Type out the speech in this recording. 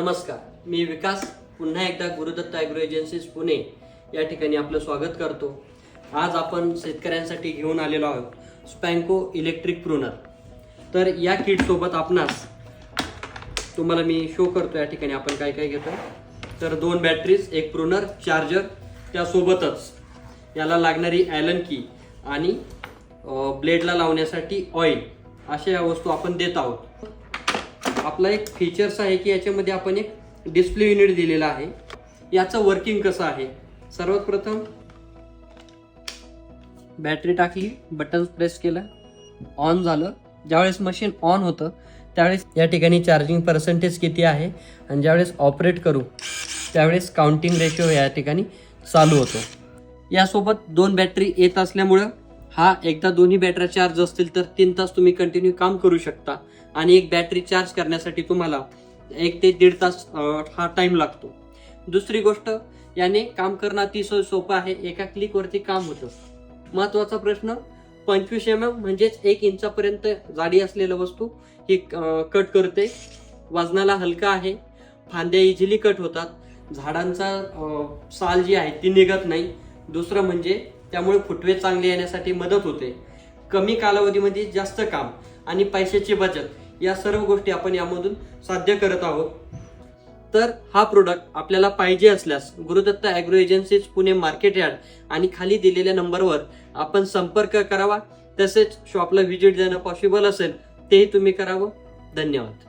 नमस्कार, मी विकास पुन्हा एकदा गुरुदत्त ॲग्रो एजन्सीज पुणे या ठिकाणी आपलं स्वागत करतो। आज आपण शेतकऱ्यांसाठी घेऊन आलेलो आहोत स्पॅन्को इलेक्ट्रिक प्रूनर। तर या किट सोबत आपणास तुम्हाला मी शो करतो या ठिकाणी आपण काय काय घेतोय। तर 2 बॅटरीज, एक प्रूनर, चार्जर, त्यासोबतच याला लागणारी ॲलन की आणि ब्लेडला लावण्यासाठी ऑइल, अशा या वस्तू आपण देत आहोत। आपला एक फीचर्स आहे की याच्यामध्ये आपण एक डिस्प्ले युनिट दिलेला आहे। याचं वर्किंग कसं आहे, सर्वात प्रथम बॅटरी टाकली, बटन प्रेस केलं, ऑन झालं। ज्यावेळेस मशीन ऑन होतं त्यावेळेस या ठिकाणी चार्जिंग पर्सेंटेज किती आहे आणि ज्यावेळेस ऑपरेट करू त्यावेळेस काउंटिंग रेशो या ठिकाणी चालू होतो। यासोबत 2 बॅटरी येत असल्यामुळं हा एकदा दोन्ही बॅटऱ्या चार्ज असतील तर 3 तास तुम्ही कंटिन्यू काम करू शकता आणि एक बॅटरी चार्ज करण्यासाठी तुम्हाला 1 ते 1.5 तास हा टाइम लागतो। दुसरी गोष्ट, याने काम करणं अतिशय सोपं आहे, एका क्लिकवरती काम होतं। महत्त्वाचा प्रश्न, 25 mm म्हणजेच 1 इंचापर्यंत जाडी असलेलं वस्तू ही कट करते। वजनाला हलका आहे, फांद्या इझिली कट होतात, झाडांचा साल जी आहे ती निघत नाही। दुसरं म्हणजे त्यामुळे फुटवे चांगले येण्यासाठी मदत होते। कमी कालावधीमध्ये जास्त काम आणि पैशाची बचत, या सर्व गोष्टी आपण यामधून साध्य करत आहोत। तर हा प्रोडक्ट आपल्याला पाहिजे असल्यास Gurudatt agro agencies Pune market yard आणि खाली दिलेल्या नंबरवर आपण संपर्क करावा। तसेच शॉपला व्हिजिट देणं पॉसिबल असेल तेही तुम्ही करावं। धन्यवाद।